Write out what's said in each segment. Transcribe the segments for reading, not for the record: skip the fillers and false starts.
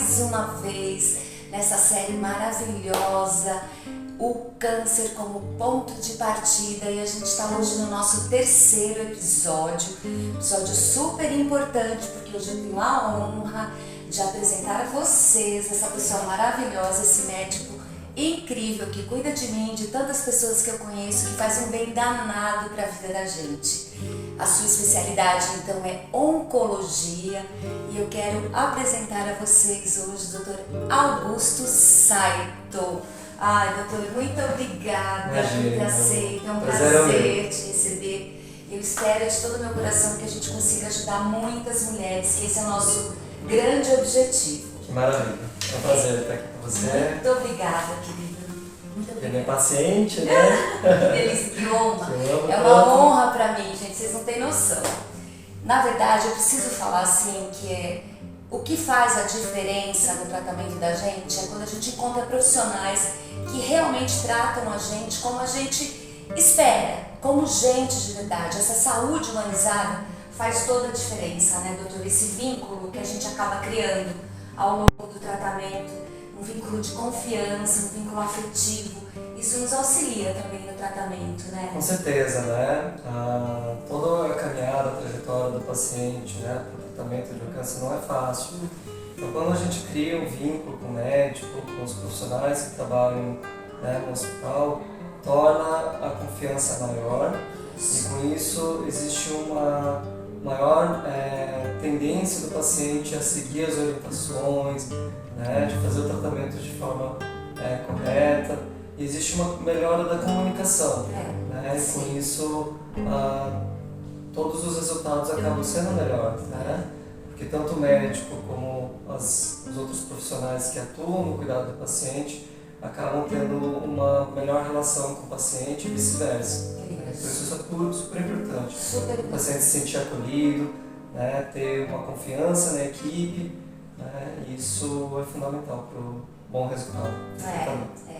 mais uma vez nessa série maravilhosa, o câncer como ponto de partida, e a gente está hoje no nosso terceiro episódio super importante, porque hoje eu tenho a honra de apresentar a vocês essa pessoa maravilhosa, esse médico incrível que cuida de mim, de tantas pessoas que eu conheço, que faz um bem danado para a vida da gente. A sua especialidade então é oncologia, e eu quero apresentar a vocês hoje o Dr. Augusto Saito. Ai, doutor, muito obrigada por ter aceito, é um prazer te receber. Eu espero de todo o meu coração que a gente consiga ajudar muitas mulheres, que esse é o nosso grande objetivo. Que maravilha, é um prazer estar aqui com você. Muito obrigada, querida. Muito obrigada. Ele é paciente, né? Que delícia, que honra. É uma honra para mim, gente, vocês não têm noção. Na verdade, eu preciso falar assim que o que faz a diferença no tratamento da gente é quando a gente encontra profissionais que realmente tratam a gente como a gente espera, como gente de verdade. Essa saúde humanizada faz toda a diferença, né, doutor? Esse vínculo que a gente acaba criando ao longo do tratamento, um vínculo de confiança, um vínculo afetivo, isso nos auxilia também no tratamento, né? Com certeza, né? Toda a caminhada, a trajetória do paciente, né, para o tratamento de um câncer não é fácil. Então, quando a gente cria um vínculo com o médico, com os profissionais que trabalham, né, no hospital, torna a confiança maior, e com isso existe uma maior tendência do paciente a seguir as orientações, né, de fazer o tratamento de forma correta. E existe uma melhora da comunicação, né, e com isso todos os resultados acabam sendo melhores, né? Porque tanto o médico como os outros profissionais que atuam no cuidado do paciente acabam tendo uma melhor relação com o paciente e vice-versa. Por isso é super importante. O paciente se sentir acolhido, né, ter uma confiança na equipe, né, e isso é fundamental para o bom resultado do tratamento.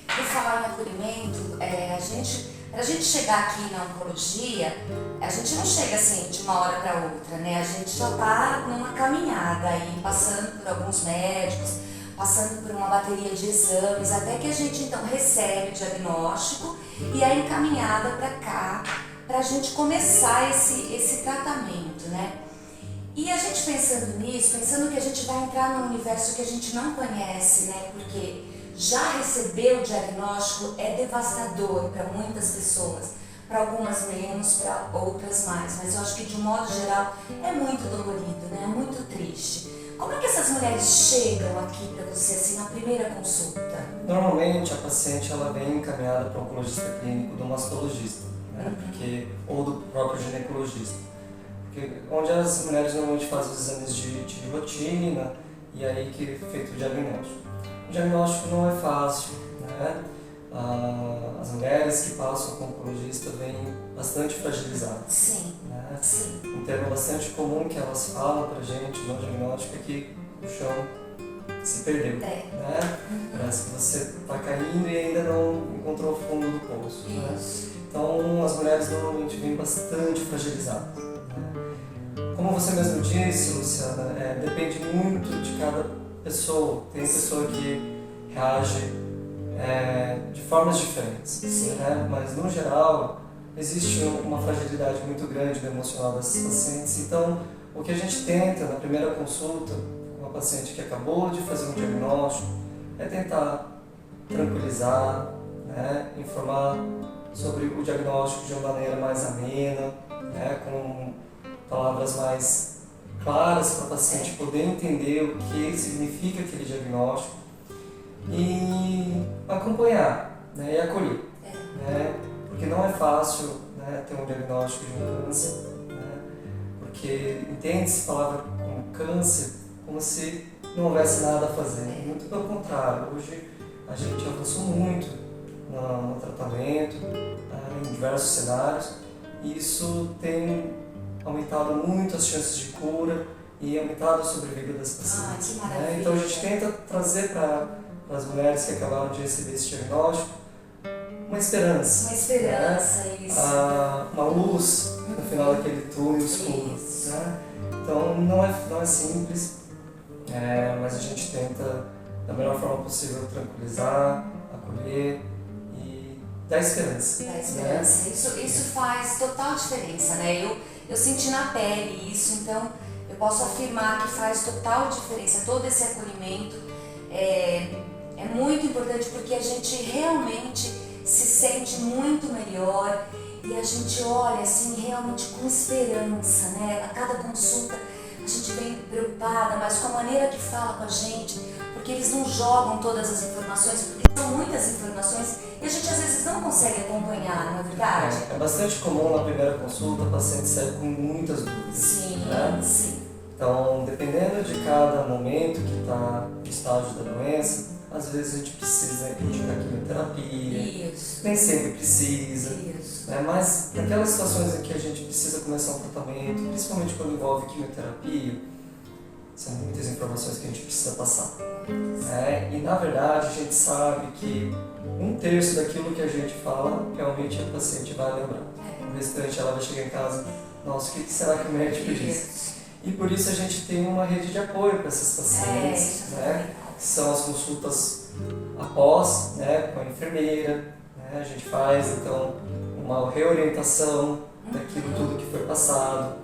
Por falar em acolhimento, para a gente chegar aqui na oncologia, a gente não chega assim de uma hora para outra, né? A gente já está numa caminhada aí, passando por alguns médicos, passando por uma bateria de exames, até que a gente então recebe o diagnóstico e é encaminhada para cá, para a gente começar esse tratamento, né? E a gente pensando nisso, pensando que a gente vai entrar num universo que a gente não conhece, né? Porque já receber o diagnóstico é devastador para muitas pessoas, para algumas menos, para outras mais, mas eu acho que de um modo geral é muito dolorido, né? É muito triste. Como é que essas mulheres chegam aqui para você, assim, na primeira consulta? Normalmente a paciente ela vem encaminhada para um oncologista clínico, do mastologista, né? Ou do próprio ginecologista. Porque onde as mulheres normalmente fazem os exames de rotina e aí que é feito o diagnóstico. O diagnóstico não é fácil, né? As mulheres que passam com o oncologista vêm bastante fragilizadas. Sim, né? sim. Um termo bastante comum que elas falam pra gente no diagnóstico é que o chão se perdeu, né? Parece que você está caindo e ainda não encontrou o fundo do poço, né? Então as mulheres normalmente vêm bastante fragilizadas, né? Como você mesmo disse, Luciana, depende muito de cada pessoa. Tem pessoa que reage de formas diferentes, né? Mas no geral existe uma fragilidade muito grande do emocional dessas pacientes. Então o que a gente tenta na primeira consulta com uma paciente que acabou de fazer um diagnóstico é tentar tranquilizar, né? Informar sobre o diagnóstico de uma maneira mais amena, né? Com palavras mais claras para o paciente poder entender o que significa aquele diagnóstico e acompanhar, né, e acolher, né, porque não é fácil, né, ter um diagnóstico de um câncer, né, porque entende-se a palavra como câncer como se não houvesse nada a fazer. Muito pelo contrário, hoje a gente avançou muito no tratamento, em diversos cenários, e isso tem aumentado muito as chances de cura e aumentado a sobrevida das pacientes. Que maravilha. Então a gente tenta trazer para as mulheres que acabaram de receber esse diagnóstico uma esperança. Uma esperança, né? Isso. Uma luz no final daquele túnel escuro. Né? Então não é simples, mas a gente tenta, da melhor forma possível, tranquilizar, acolher e dar esperança. Dar esperança. Né? Isso faz total diferença, né? Eu senti na pele isso, então eu posso afirmar que faz total diferença. Todo esse acolhimento é muito importante, porque a gente realmente se sente muito melhor e a gente olha assim realmente com esperança, né? A cada consulta a gente vem preocupada, mas com a maneira que fala com a gente, porque eles não jogam todas as informações, porque são muitas informações e a gente às vezes não consegue acompanhar, não é verdade? É bastante comum na primeira consulta o paciente sair com muitas dúvidas. Sim, né? sim. Então, dependendo de cada momento que está no estágio da doença, às vezes a gente precisa indicar quimioterapia, Isso. Nem sempre precisa, Isso. né? Mas naquelas situações em que a gente precisa começar um tratamento, principalmente quando envolve quimioterapia, são muitas informações que a gente precisa passar. Né? E na verdade a gente sabe que 1/3 daquilo que a gente fala, realmente a paciente vai lembrar. O restante ela vai chegar em casa, nossa, o que será que o médico disse? E por isso a gente tem uma rede de apoio para essas pacientes, né? Que são as consultas após, né, com a enfermeira, né? A gente faz então uma reorientação daquilo tudo que foi passado.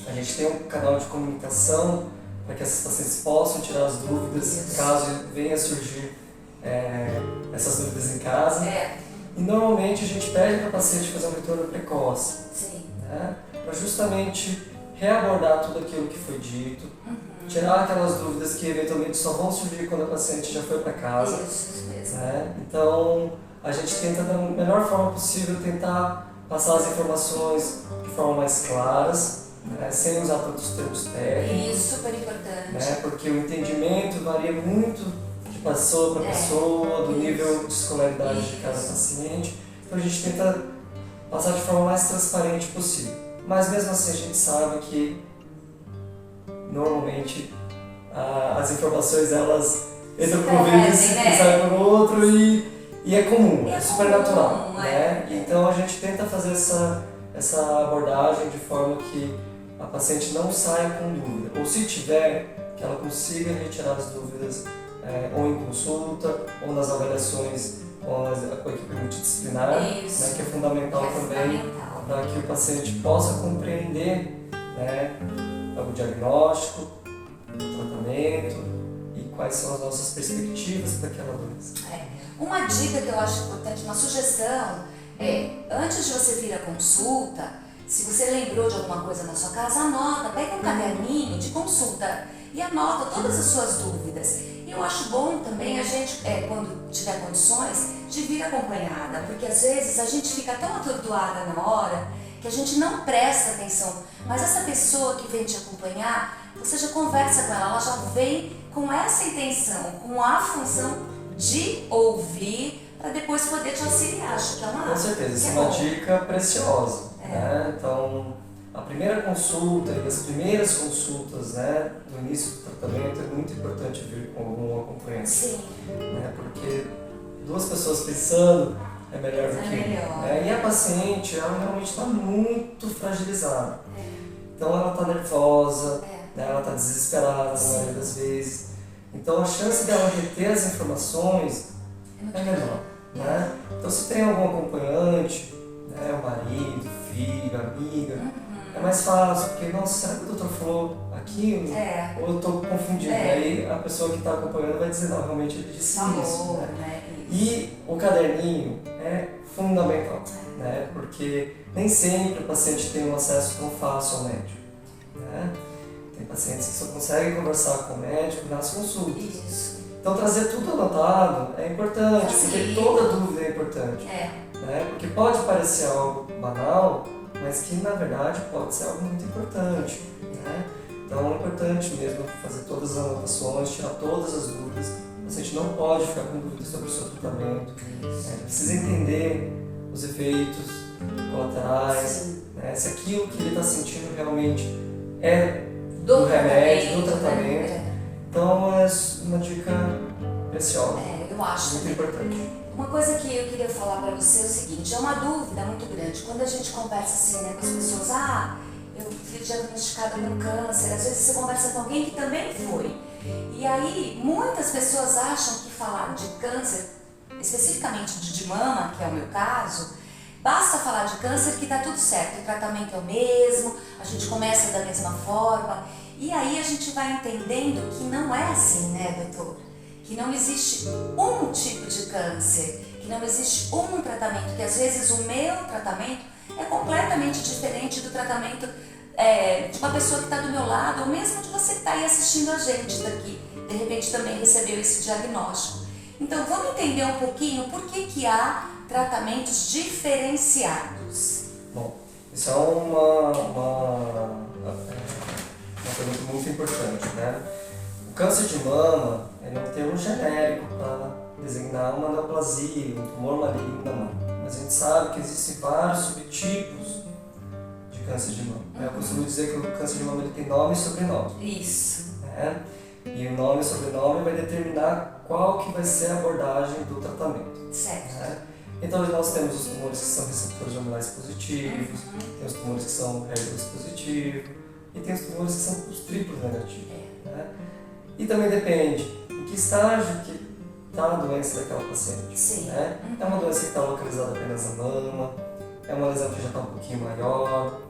A gente tem um canal de comunicação para que essas pacientes possam tirar as dúvidas, caso venha a surgir essas dúvidas em casa. E normalmente a gente pede para a paciente fazer um retorno precoce, né? Para justamente reabordar tudo aquilo que foi dito, tirar aquelas dúvidas que eventualmente só vão surgir quando a paciente já foi para casa. Isso mesmo. Né? Então, a gente tenta, da melhor forma possível, tentar passar as informações de forma mais claras, né? Sem usar tantos termos técnicos. Isso, super importante. Né? Porque o entendimento varia muito de pessoa para pessoa, do nível de escolaridade de cada paciente. Então, a gente tenta passar de forma mais transparente possível. Mas mesmo assim a gente sabe que normalmente as informações elas entram por um ouvido e saem por outro e é comum, é super natural. Né? Então a gente tenta fazer essa abordagem de forma que a paciente não saia com dúvida, ou se tiver, que ela consiga retirar as dúvidas ou em consulta ou nas avaliações com a equipe multidisciplinar, né, que é fundamental também para que o paciente possa compreender, né, o diagnóstico, o tratamento e quais são as nossas perspectivas para aquela doença. Uma dica que eu acho importante, uma sugestão antes de você vir à consulta, se você lembrou de alguma coisa na sua casa, anota, pega um caderninho de consulta e anota todas as suas dúvidas. E eu acho bom também a gente, quando tiver condições, de vir acompanhada, porque às vezes a gente fica tão atordoada na hora que a gente não presta atenção. Mas essa pessoa que vem te acompanhar, você já conversa com ela já vem com essa intenção, com a função de ouvir para depois poder te auxiliar. Acho que é uma... Com certeza, isso é uma dica preciosa. Né? Então, a primeira consulta e as primeiras consultas, né, no início do tratamento é muito importante vir com algum acompanhante. Sim. Né? Porque 2 pessoas pensando é melhor do que uma. Né? E a paciente, ela realmente está muito fragilizada. Então ela está nervosa, né? Ela está desesperada na maioria das vezes. Então a chance dela reter as informações é menor. Né? Então se tem algum acompanhante, né, o marido, filho, amiga, é mais fácil, porque, nossa, será que o doutor falou aquilo? Ou eu estou confundindo? Aí a pessoa que está acompanhando vai dizer, não, realmente ele disse isso. Né? E o caderninho é fundamental, né? Porque nem sempre o paciente tem um acesso tão fácil ao médico. Né? Tem pacientes que só conseguem conversar com o médico nas consultas. Isso. Então trazer tudo anotado é importante, porque toda dúvida é importante. Né? Porque pode parecer algo banal, mas que na verdade pode ser algo muito importante. Né? Então é importante mesmo fazer todas as anotações, tirar todas as dúvidas. O paciente não pode ficar com dúvidas sobre o seu tratamento. Precisa entender os efeitos colaterais, né? Se aquilo que ele está sentindo realmente é do remédio, do tratamento. Então é uma dica preciosa, eu acho muito importante. Uma coisa que eu queria falar para você é o seguinte, é uma dúvida muito grande. Quando a gente conversa assim, né, com as pessoas, eu fui diagnosticada com câncer, às vezes você conversa com alguém que também foi. E aí, muitas pessoas acham que falar de câncer, especificamente de mama, que é o meu caso, basta falar de câncer que tá tudo certo, o tratamento é o mesmo, a gente começa da mesma forma, e aí a gente vai entendendo que não é assim, né, doutor? Que não existe um tipo de câncer, que não existe um tratamento, que às vezes o meu tratamento é completamente diferente do tratamento de uma pessoa que está do meu lado, ou mesmo de você que está aí assistindo a gente daqui, de repente também recebeu esse diagnóstico. Então vamos entender um pouquinho por que há tratamentos diferenciados. Bom, isso é uma pergunta muito importante, né? O câncer de mama é um termo genérico para designar uma neoplasia, um tumor maligno da mama. Mas a gente sabe que existem vários subtipos de câncer de mama. Eu costumo dizer que o câncer de mama ele tem nome e sobrenome. Isso. Né? E o nome e o sobrenome vai determinar qual que vai ser a abordagem do tratamento. Certo. Né? Então nós temos os tumores que são receptores hormonais positivos, tem os tumores que são HER2 positivos e tem os tumores que são os triplos negativos. Né? E também depende em que estágio que está a doença daquela paciente. Sim. Né? É uma doença que está localizada apenas na mama, é uma lesão que já está um pouquinho maior,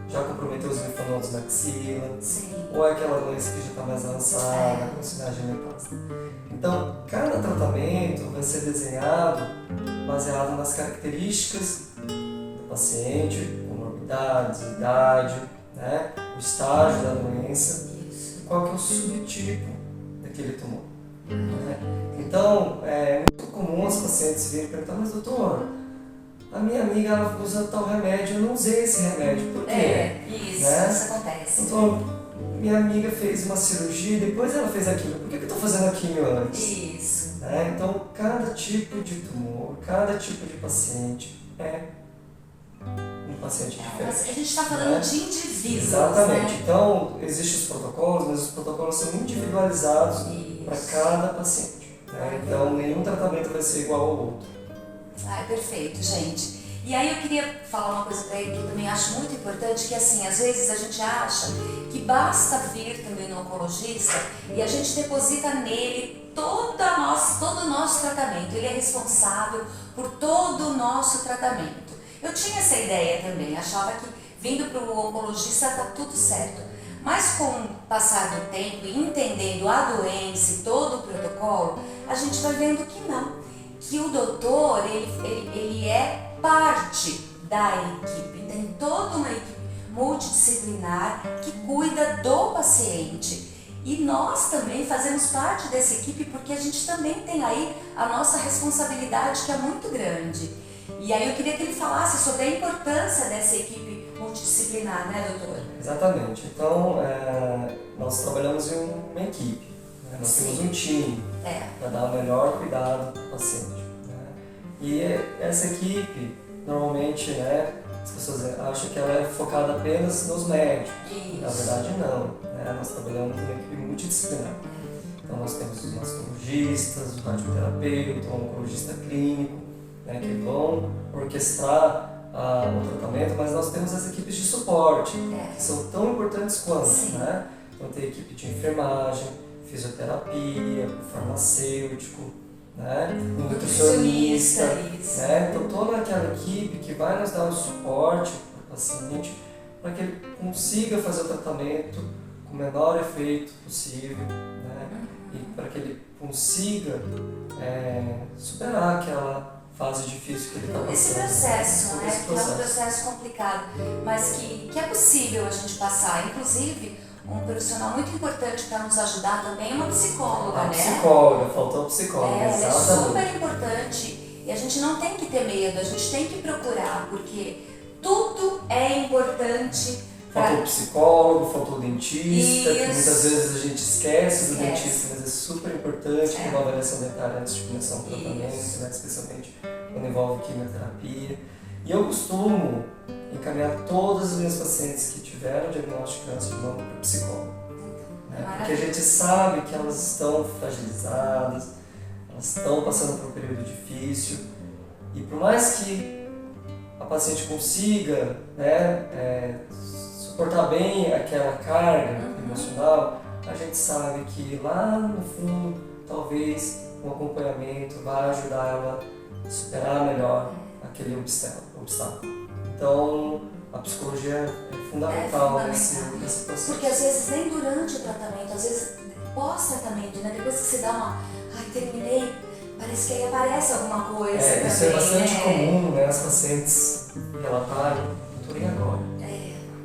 já comprometeu os linfonodos na axila, Sim. ou é aquela doença que já está mais avançada, com sinais de metástase. Então, cada tratamento vai ser desenhado baseado nas características do paciente, comorbidades, idade, né? O estágio da doença e qual que é o subtipo daquele tumor. Né? Então, é muito comum as pacientes virem perguntar, mas doutor, a minha amiga ela usa tal remédio, eu não usei esse remédio, por quê? Isso, né? isso acontece. Doutor, minha amiga fez uma cirurgia e depois ela fez aquilo, por que eu estou fazendo a quimio antes? Isso. Né? Então, cada tipo de tumor, cada tipo de paciente é um paciente diferente. A gente está falando, né, de indivíduos. Exatamente. Né? Então, existem os protocolos, mas os protocolos são individualizados para cada paciente. Né? Então, nenhum tratamento vai ser igual ao outro. Perfeito, gente. E aí eu queria falar uma coisa para ele que eu também acho muito importante, que assim, às vezes a gente acha que basta vir também no oncologista e a gente deposita nele todo o nosso tratamento. Ele é responsável por todo o nosso tratamento. Eu tinha essa ideia também, achava que vindo para o oncologista está tudo certo. Mas com o passar do tempo e entendendo a doença e todo o protocolo, a gente vai vendo que não. Que o doutor, ele é parte da equipe, tem toda uma equipe multidisciplinar que cuida do paciente. E nós também fazemos parte dessa equipe porque a gente também tem aí a nossa responsabilidade, que é muito grande. E aí eu queria que ele falasse sobre a importância dessa equipe multidisciplinar, né, doutor? Exatamente. Então, nós trabalhamos em uma equipe. Nós temos um time para dar o melhor cuidado para o paciente. Né? E essa equipe, normalmente, né, as pessoas acham que ela é focada apenas nos médicos. Isso. Na verdade, não. Né? Nós trabalhamos em uma equipe multidisciplinar. Então, nós temos os mastologistas, o radioterapeuta, o oncologista clínico, né, que vão orquestrar o tratamento, mas nós temos as equipes de suporte, que são tão importantes quanto. Né? Então, tem a equipe de enfermagem, fisioterapia, o farmacêutico, né? O nutricionista, né? Então toda aquela equipe que vai nos dar o suporte para o paciente para que ele consiga fazer o tratamento com o menor efeito possível, né? E para que ele consiga superar aquela fase difícil que ele está passando. Esse processo, né? Que é um processo complicado, mas que é possível a gente passar. Inclusive, um profissional muito importante para nos ajudar também é uma psicóloga, né? Psicóloga, faltou psicóloga, ela exatamente. É super importante e a gente não tem que ter medo, a gente tem que procurar, porque tudo é importante. Faltou psicólogo, faltou dentista, que muitas Isso. vezes a gente esquece do dentista, mas é super importante ter uma avaliação dentária antes de começar um tratamento, né? Especialmente quando envolve quimioterapia. E eu costumo encaminhar todas as minhas pacientes que tiveram diagnóstico de câncer de mama para o psicólogo. Né? Porque a gente sabe que elas estão fragilizadas, elas estão passando por um período difícil, e por mais que a paciente consiga, né, suportar bem aquela carga emocional, a gente sabe que lá no fundo, talvez um acompanhamento vai ajudar ela a superar melhor aquele obstáculo. Então, a psicologia é fundamental nesse processo. Porque às vezes nem durante o tratamento, às vezes pós-tratamento, né? Depois que você dá uma... Ai, terminei, parece que aí aparece alguma coisa também, isso é bastante comum, né? As pacientes relatarem, não tô nem agora.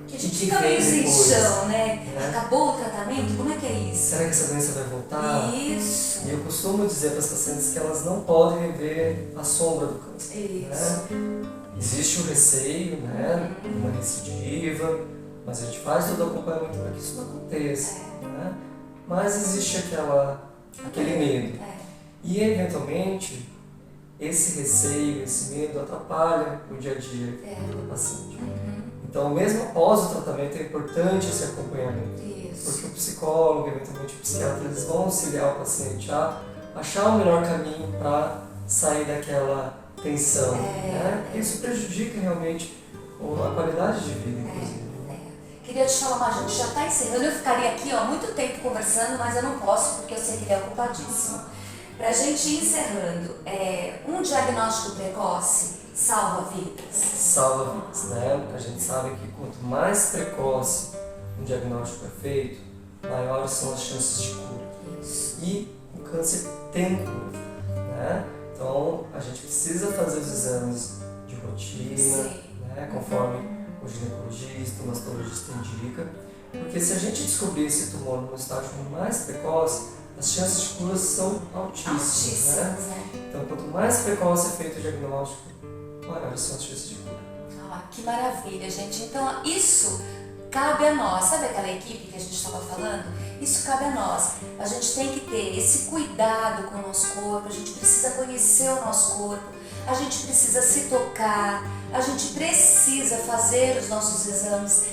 Que a gente fica meio sem chão, né? Acabou o tratamento, como é que é isso? Será que essa doença vai voltar? Isso. E eu costumo dizer para as pacientes que elas não podem ver a sombra do câncer. Isso. Né? Existe o receio, né? Uma recidiva, mas a gente faz todo o acompanhamento para que isso não aconteça. Né? Mas existe aquele medo. E eventualmente, esse receio, esse medo atrapalha o dia a dia do paciente. Então, mesmo após o tratamento, é importante esse acompanhamento. Porque o psicólogo, eventualmente o psiquiatra, eles vão auxiliar o paciente a achar o melhor caminho para sair daquela tensão. Né? Isso prejudica realmente a qualidade de vida, inclusive. Queria te falar, mas a gente já está encerrando. Eu ficaria aqui muito tempo conversando, mas eu não posso porque eu sei que ele é ocupadíssimo. Para a gente ir encerrando, um diagnóstico precoce salva vidas? Salva vidas, né? A gente sabe que quanto mais precoce um diagnóstico é feito, maiores são as chances de cura. Isso. E o câncer tem cura, né? Então, a gente precisa fazer os exames de rotina, né? Conforme o ginecologista, o mastologista indica, porque se a gente descobrir esse tumor no estágio mais precoce, as chances de cura são altíssimas, né? Então, quanto mais precoce é feito o diagnóstico, maiores são as chances de cura. Que maravilha, gente. Então, isso cabe a nós. Sabe aquela equipe que a gente estava falando? Isso cabe a nós. A gente tem que ter esse cuidado com o nosso corpo, a gente precisa conhecer o nosso corpo, a gente precisa se tocar, a gente precisa fazer os nossos exames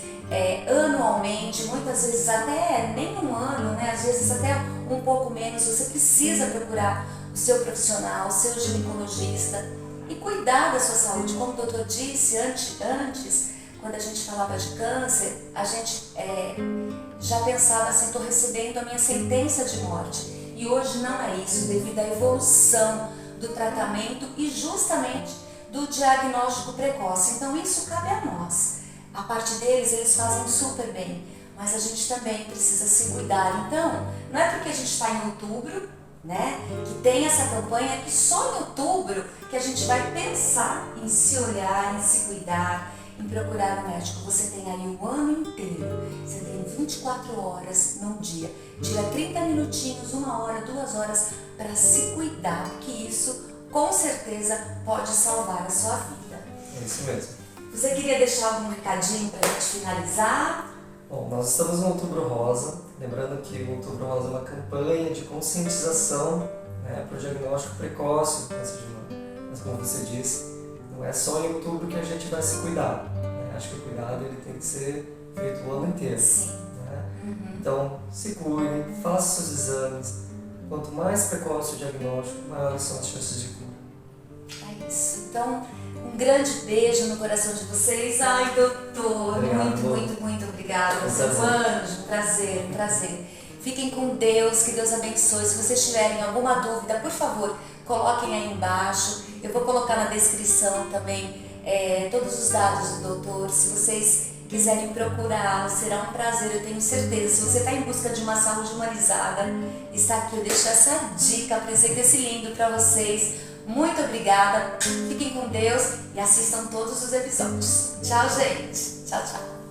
anualmente, muitas vezes até nem um ano, né? Às vezes até um pouco menos. Você precisa procurar o seu profissional, o seu ginecologista e cuidar da sua saúde. Como o doutor disse antes, quando a gente falava de câncer, a gente já pensava assim, estou recebendo a minha sentença de morte. E hoje não é isso, devido à evolução do tratamento e justamente do diagnóstico precoce. Então isso cabe a nós. A parte deles, eles fazem super bem, mas a gente também precisa se cuidar. Então, não é porque a gente está em outubro, né, que tem essa campanha, que só em outubro que a gente vai pensar em se olhar, em se cuidar, em procurar um médico. Você tem aí o ano inteiro, você tem 24 horas num dia, tira 30 minutinhos, 1 hora, 2 horas para se cuidar, porque isso com certeza pode salvar a sua vida. É isso mesmo. Você queria deixar algum recadinho para a gente finalizar? Bom, nós estamos no Outubro Rosa, lembrando que o Outubro Rosa é uma campanha de conscientização, né, para o diagnóstico precoce do câncer de mama. Mas como você disse, não é só em outubro que a gente vai se cuidar. Né? Acho que o cuidado ele tem que ser feito o ano inteiro. Sim. Né? Então, se cuidem, façam seus exames. Quanto mais precoce o diagnóstico, maiores são as chances de cura. É isso. Então, um grande beijo no coração de vocês. Ai, doutor, obrigado, muito obrigada. Você é um anjo, um prazer. Fiquem com Deus, que Deus abençoe. Se vocês tiverem alguma dúvida, por favor, coloquem aí embaixo. Eu vou colocar na descrição também todos os dados do doutor. Se vocês quiserem procurá-lo, será um prazer, eu tenho certeza. Se você está em busca de uma saúde humanizada, está aqui, eu deixo essa dica, apresento esse lindo para vocês. Muito obrigada, fiquem com Deus e assistam todos os episódios. Tchau, gente. Tchau, tchau.